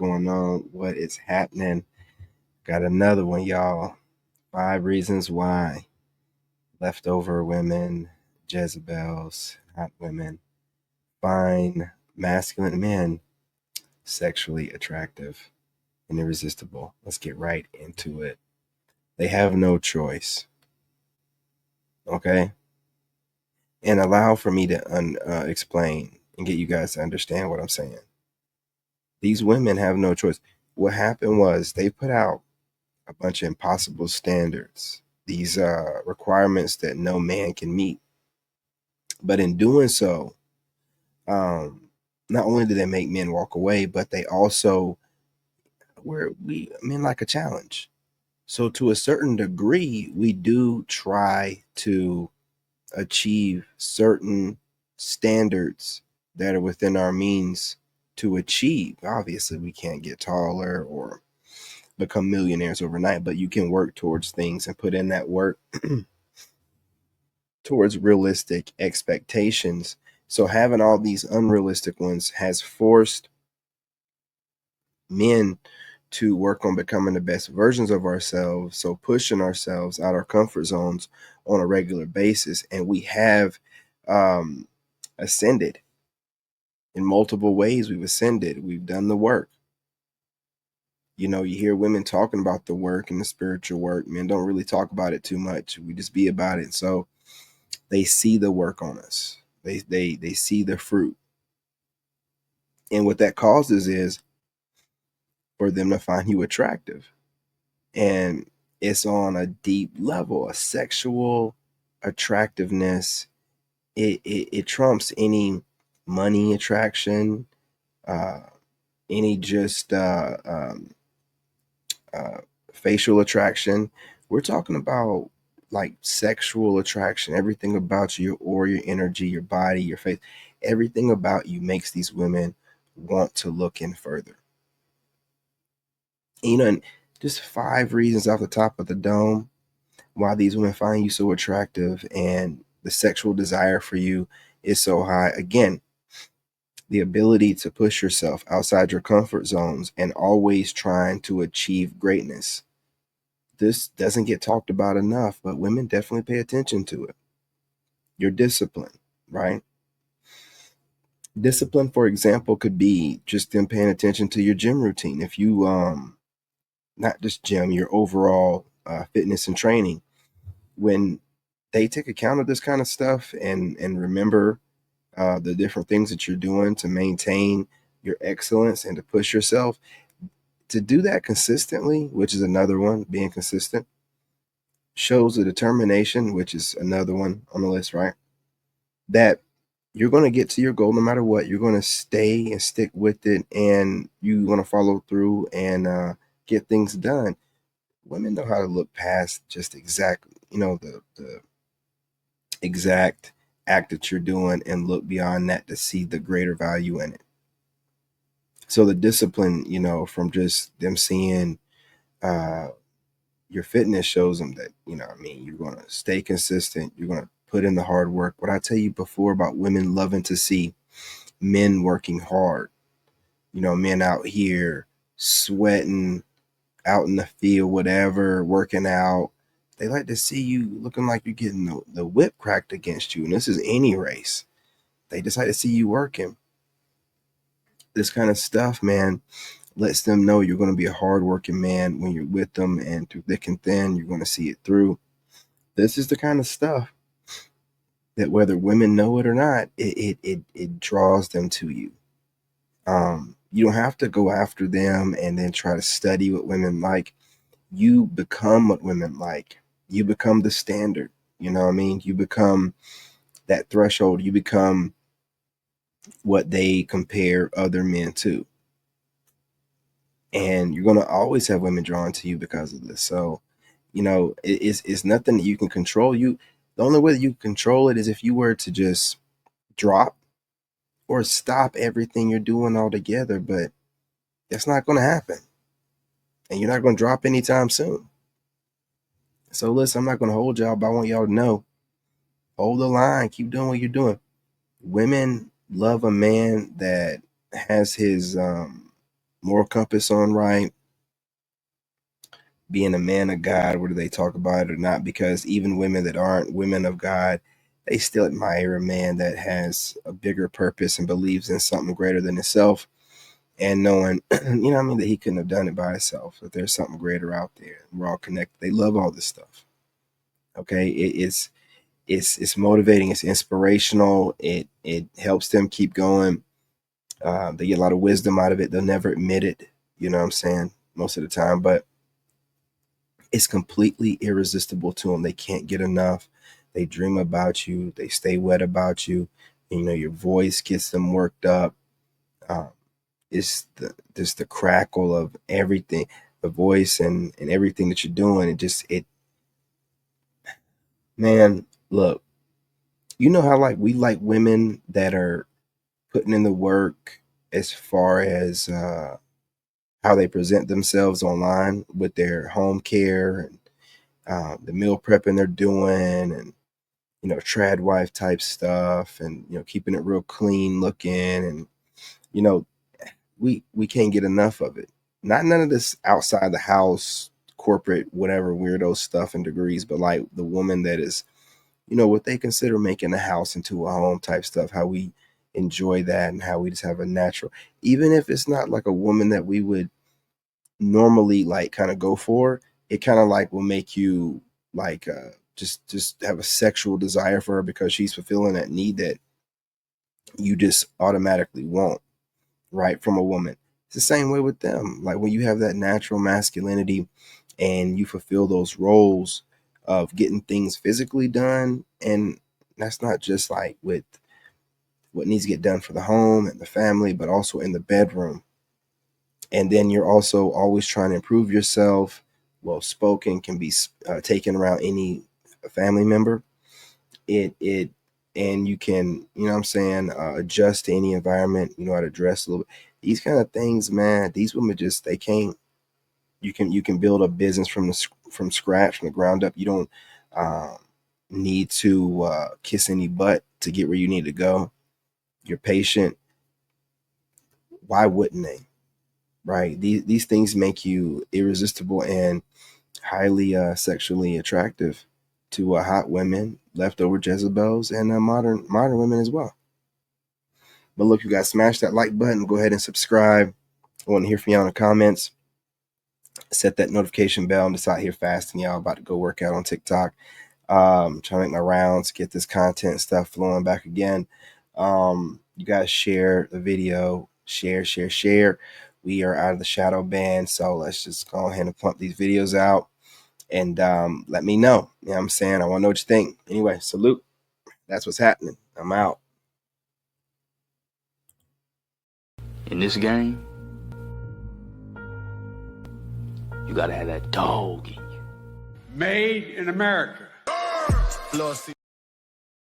going on? What is happening? Got another one, y'all. 5 reasons why leftover women, Jezebels, hot women, find masculine men sexually attractive and irresistible. Let's get right into it. They have no choice. Okay? And allow for me to explain and get you guys to understand what I'm saying. These women have no choice. What happened was they put out a bunch of impossible standards, these requirements that no man can meet. But in doing so, not only do they make men walk away, but they also were we men like a challenge. So to a certain degree, we do try to achieve certain standards that are within our means to achieve. Obviously, we can't get taller or become millionaires overnight, but you can work towards things and put in that work towards realistic expectations. So having all these unrealistic ones has forced men to work on becoming the best versions of ourselves. So pushing ourselves out our comfort zones on a regular basis. And we have um, ascended in multiple ways. We've ascended. We've done the work. You know, you hear women talking about the work and the spiritual work. Men don't really talk about it too much. We just be about it. So they see the work on us. They see the fruit. And what that causes is for them to find you attractive. And it's on a deep level, a sexual attractiveness. It trumps any money attraction, uh, any just uh, facial attraction. We're talking about like sexual attraction. Everything about you, or your energy, your body, your face, everything about you makes these women want to look in further. And just 5 reasons off the top of the dome why these women find you so attractive and the sexual desire for you is so high. Again, the ability to push yourself outside your comfort zones and always trying to achieve greatness. This doesn't get talked about enough, but women definitely pay attention to it. Your discipline, right? Discipline, for example, could be just them paying attention to your gym routine. If you not just gym, your overall fitness and training, when they take account of this kind of stuff and remember the different things that you're doing to maintain your excellence and to push yourself, to do that consistently, which is another one, being consistent, shows the determination, which is another one on the list, right? That you're going to get to your goal no matter what. You're going to stay and stick with it, and you want to follow through and get things done. Women know how to look past just the exact act that you're doing and look beyond that to see the greater value in it. So the discipline, from just them seeing uh, your fitness shows them that, you're going to stay consistent. You're going to put in the hard work. What I tell you before about women loving to see men working hard, men out here sweating out in the field, whatever, working out. They like to see you looking like you're getting the whip cracked against you. And this is any race. They just like to see you working. This kind of stuff, man, lets them know you're going to be a hardworking man when you're with them, and through thick and thin, you're going to see it through. This is the kind of stuff that whether women know it or not, it draws them to you. You don't have to go after them and then try to study what women like. You become what women like. You become the standard. You know what I mean? You become that threshold. You become what they compare other men to. And you're going to always have women drawn to you because of this. So, it's nothing that you can control. The only way that you can control it is if you were to just drop or stop everything you're doing altogether. But that's not going to happen. And you're not going to drop anytime soon. So listen, I'm not going to hold y'all, but I want y'all to know, hold the line, keep doing what you're doing. Women love a man that has his moral compass on right, being a man of God, whether they talk about it or not, because even women that aren't women of God, they still admire a man that has a bigger purpose and believes in something greater than himself, and knowing, you know what I mean, that he couldn't have done it by himself, that there's something greater out there. We're all connected. They love all this stuff. Okay. It's motivating, it's inspirational, it helps them keep going. They get a lot of wisdom out of it. They'll never admit it, you know what I'm saying, most of the time, but it's completely irresistible to them. They can't get enough. They dream about you. They stay wet about you. You know, your voice gets them worked up. Um, it's just the crackle of everything, the voice and everything that you're doing. It man, look, you know how like we like women that are putting in the work as far as how they present themselves online with their home care and the meal prepping they're doing, and you know, trad wife type stuff, and you know, keeping it real clean looking, and you know, we can't get enough of it. Not none of this outside the house, corporate, whatever weirdo stuff and degrees, but like the woman that is, you know, what they consider making a house into a home type stuff, how we enjoy that and how we just have a natural, even if it's not like a woman that we would normally like kind of go for, it kind of like will make you like just have a sexual desire for her because she's fulfilling that need that you just automatically want, right, from a woman. It's the same way with them. Like when you have that natural masculinity and you fulfill those roles of getting things physically done, and that's not just like with what needs to get done for the home and the family, but also in the bedroom. And then you're also always trying to improve yourself. Well spoken, can be taken around any family member. It and you can, you know what I'm saying, adjust to any environment. You know how to dress a little bit. These kind of things, man, these women just, they can't. You can build a business from scratch, from the ground up. You don't um, need to kiss any butt to get where you need to go. You're patient. Why wouldn't they? Right? These things make you irresistible and highly sexually attractive to hot women, leftover Jezebels, and modern women as well. But look, you guys, smash that like button. Go ahead and subscribe. I want to hear from y'all in the comments. Set that notification bell. I'm just out here fasting, y'all. About to go work out on TikTok. Trying to make my rounds, get this content stuff flowing back again. You guys share the video. Share. We are out of the shadow ban, so let's just go ahead and pump these videos out. And let me know. You know what I'm saying? I want to know what you think. Anyway, salute. That's what's happening. I'm out. In this game, you gotta have that dog in you. Made in America.